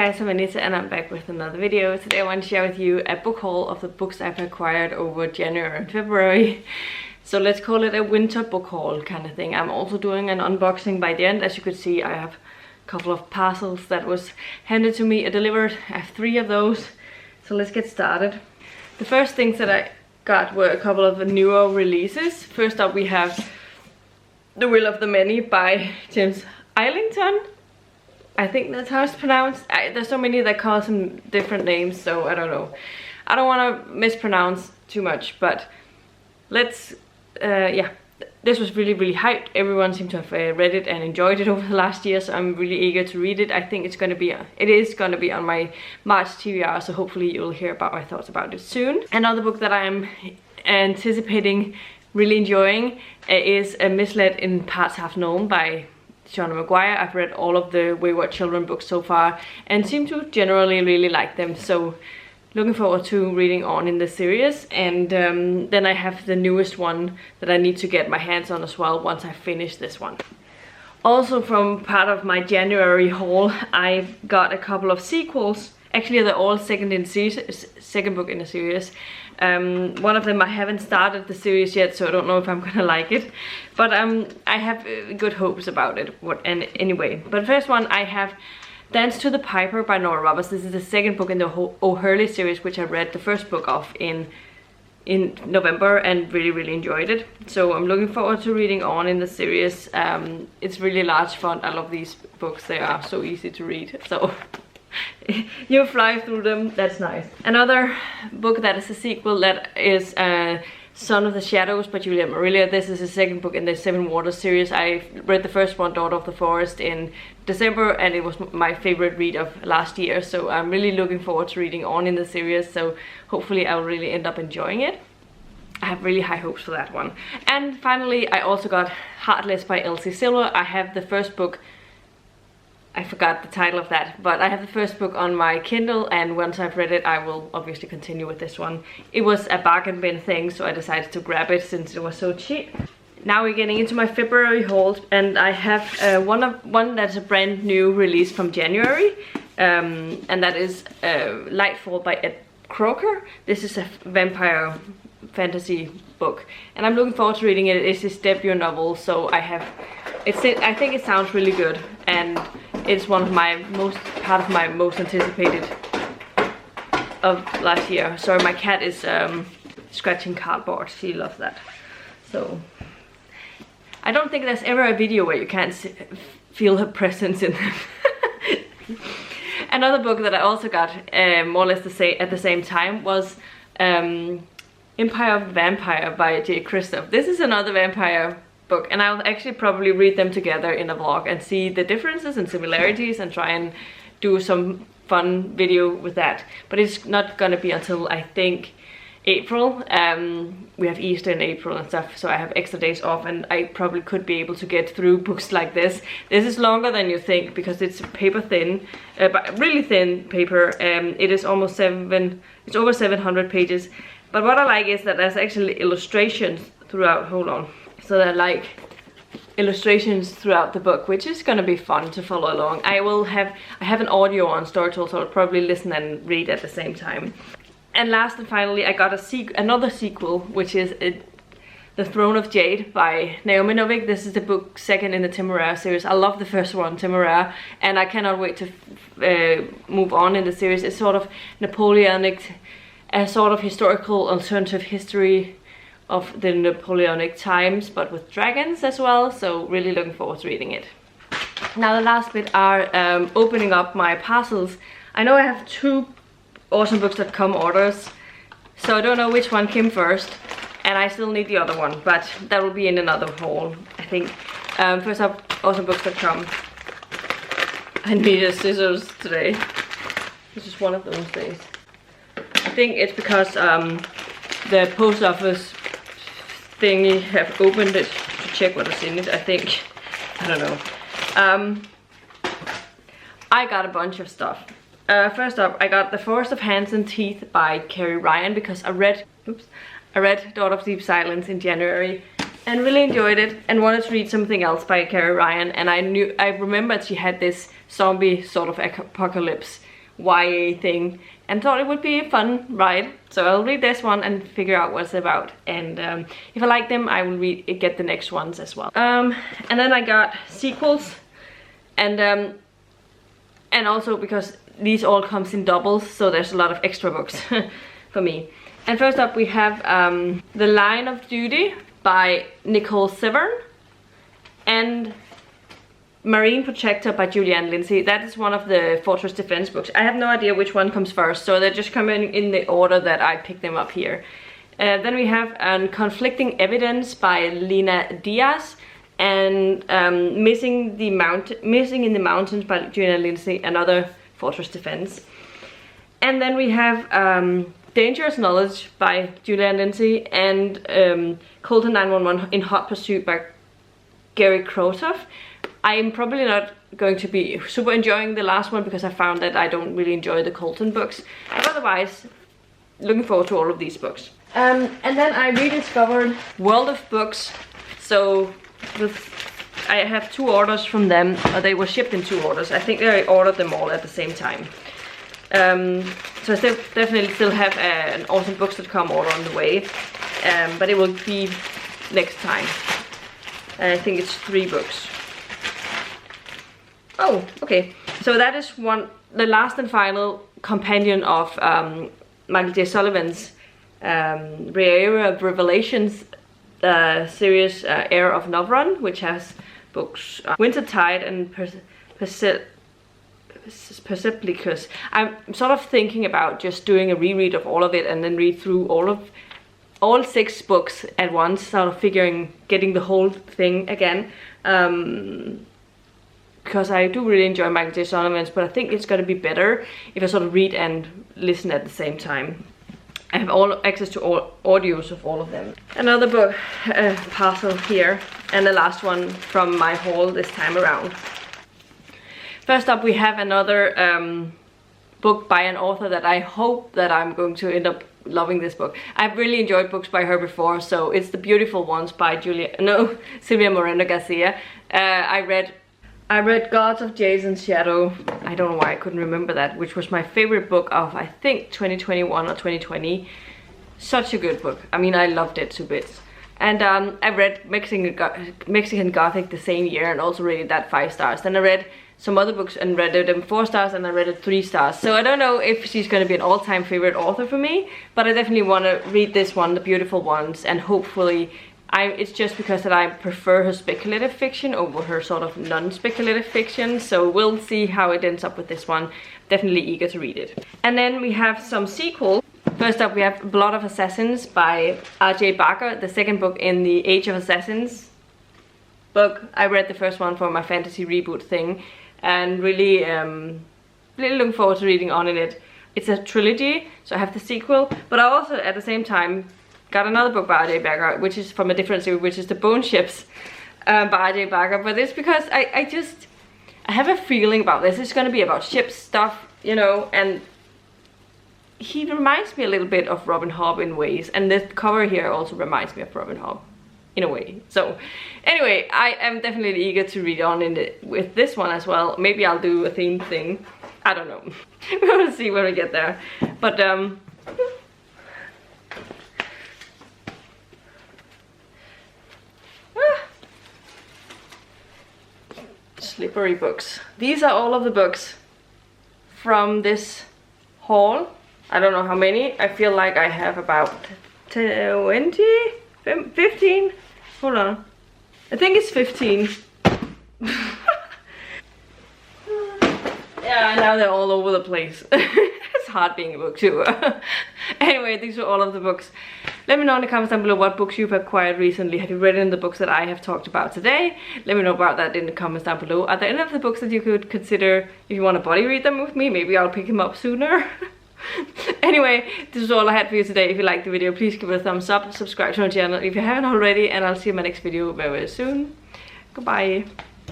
guys, I'm Anita and I'm back with another video. Today I want to share with you a book haul of the books I've acquired over January and February. So let's call it a winter book haul kind of thing. I'm also doing an unboxing by the end. As you could see, I have a couple of parcels that was handed to me and delivered. I have 3 of those. So let's get started. The first things that I got were a couple of newer releases. First up we have The Will of the Many by James Islington. I think that's how it's pronounced. There's so many that call some different names, so I don't know. I don't want to mispronounce too much, but let's, yeah. This was really hyped. Everyone seemed to have read it and enjoyed it over the last year, so I'm really eager to read it. I think it's going to be, it is going to be on my March TBR, so hopefully you'll hear about my thoughts about it soon. Another book that I'm anticipating really enjoying is Misled in Parts Half Known by Seanan McGuire. I've read all of the Wayward Children books so far and seem to generally really like them, so looking forward to reading on in the series. And then I have the newest one that I need to get my hands on as well once I finish this one. Also from part of my January haul, I got a couple of sequels. Actually they're all second book in the series. One of them I haven't started the series yet, so I don't know if I'm gonna like it, but I have good hopes about it. Anyway, but first one I have Dance to the Piper by Nora Roberts. This is the second book in the O'Hurley series, which I read the first book of in November and really enjoyed it. So I'm looking forward to reading on in the series. It's really large font. I love these books. They are so easy to read. So you fly through them, that's nice. Another book that is a sequel that is Son of the Shadows by Julia Marillier. This is the second book in the Seven Waters series. I read the first one, Daughter of the Forest, in December, and it was my favorite read of last year, so I'm really looking forward to reading on in the series, so hopefully I'll really end up enjoying it. I have really high hopes for that one. And finally I also got Heartless by Elsie Silver. I have the first book, I forgot the title of that, but I have the first book on my Kindle, and once I've read it I will obviously continue with this one. It was a bargain bin thing, so I decided to grab it since it was so cheap. Now we're getting into my February haul, and I have one that's a brand new release from January, and that is Lightfall by Ed Croker. This is a vampire fantasy book, and I'm looking forward to reading it. It's his debut novel, so I think it sounds really good, and it's one of my part of my most anticipated of last year. Sorry, my cat is scratching cardboard. She loves that. So I don't think there's ever a video where you can't feel her presence in them. Another book that I also got more or less at the same time was Empire of the Vampire by Jay Kristoff. This is another vampire book, and I'll actually probably read them together in a vlog and see the differences and similarities and try and do some fun video with that. But it's not gonna be until I think April. We have Easter in April and stuff, so I have extra days off, and I probably could be able to get through books like this. This is longer than you think because it's paper thin, but really thin paper. It is it's over 700 pages. But what I like is that there's actually illustrations throughout. Hold on. So there are like illustrations throughout the book, which is gonna be fun to follow along. I have an audio on Storytel, so I'll probably listen and read at the same time. And last and finally, I got another sequel, which is The Throne of Jade by Naomi Novik. This is the book second in the Temeraire series. I love the first one, Temeraire, and I cannot wait to move on in the series. It's sort of Napoleonic, a sort of historical alternative history of the Napoleonic times, but with dragons as well, so really looking forward to reading it. Now the last bit are opening up my parcels. I know I have 2 awesomebooks.com orders, so I don't know which one came first, and I still need the other one, but that will be in another haul, I think. First up, awesomebooks.com. I needed scissors today. This is one of those days. I think it's because the post office thingy have opened it to check what is in it, I think. I don't know. I got a bunch of stuff. First up, I got The Forest of Hands and Teeth by Carrie Ryan because I read Daughter of Deep Silence in January and really enjoyed it and wanted to read something else by Carrie Ryan, and I remembered she had this zombie sort of apocalypse YA thing, and thought it would be a fun ride. So I'll read this one and figure out what it's about, and if I like them I will get the next ones as well. And then I got sequels, and also because these all comes in doubles, so there's a lot of extra books for me. And first up we have The Line of Duty by Nicole Severn and Marine Protector by Julianne Lindsay. That is one of the Fortress Defense books. I have no idea which one comes first, so they're just coming in the order that I picked them up here. Then we have Conflicting Evidence by Lena Diaz, and Missing in the Mountains by Julianne Lindsay, another Fortress Defense. And then we have Dangerous Knowledge by Julianne Lindsay, and Colton 911 in Hot Pursuit by Gary Krotoff. I'm probably not going to be super enjoying the last one because I found that I don't really enjoy the Colton books. But otherwise, looking forward to all of these books. And then I rediscovered World of Books. So I have 2 orders from them. They were shipped in 2 orders. I think I ordered them all at the same time. So I definitely still have an Awesome Books.com order on the way. But it will be next time. I think it's 3 books. Oh, okay. So that is the last and final companion of Michael J. Sullivan's Era of Revelations series, Heir of Novron, which has books Wintertide and Persepolis. I'm sort of thinking about just doing a reread of all of it and then read through all 6 books at once, sort of getting the whole thing again. Because I do really enjoy Michael J. Sullivan's, but I think it's gonna be better if I sort of read and listen at the same time. I have access to all audios of all of them. Another book parcel here, and the last one from my haul this time around. First up we have another book by an author that I hope that I'm going to end up loving this book. I've really enjoyed books by her before, so it's The Beautiful Ones by Silvia Moreno Garcia. I read Gods of Jason's Shadow. I don't know why I couldn't remember that, which was my favorite book of, I think, 2021 or 2020. Such a good book. I mean, I loved it to bits. And I read Mexican Gothic the same year and also rated that 5 stars. Then I read some other books and rated them 4 stars, and I rated 3 stars. So I don't know if she's going to be an all-time favorite author for me, but I definitely want to read this one, The Beautiful Ones, and hopefully it's just because that I prefer her speculative fiction over her sort of non-speculative fiction, so we'll see how it ends up with this one. Definitely eager to read it. And then we have some sequels. First up we have Blood of Assassins by R.J. Barker, the second book in the Age of Assassins book. I read the first one for my fantasy reboot thing, and really looking forward to reading on in it. It's a trilogy, so I have the sequel, but I also at the same time got another book by R.J. Barker, which is from a different series, which is The Bone Ships by R.J. Barker. But it's because I have a feeling about this. It's going to be about ship stuff, you know, and he reminds me a little bit of Robin Hobb in ways, and the cover here also reminds me of Robin Hobb in a way. So anyway, I am definitely eager to read on with this one as well. Maybe I'll do a themed thing. I don't know. We'll see when we get there. But slippery books. These are all of the books from this haul. I don't know how many. I feel like I have about 20, 15. Hold on. I think it's 15. Yeah, now they're all over the place. It's hard being a booktuber. Anyway, these are all of the books. Let me know in the comments down below what books you've acquired recently. Have you read any of the books that I have talked about today? Let me know about that in the comments down below. Are there any of the books that you could consider if you want to body read them with me? Maybe I'll pick them up sooner. Anyway, this is all I had for you today. If you liked the video, please give it a thumbs up, subscribe to my channel if you haven't already, and I'll see you in my next video very, very soon. Goodbye.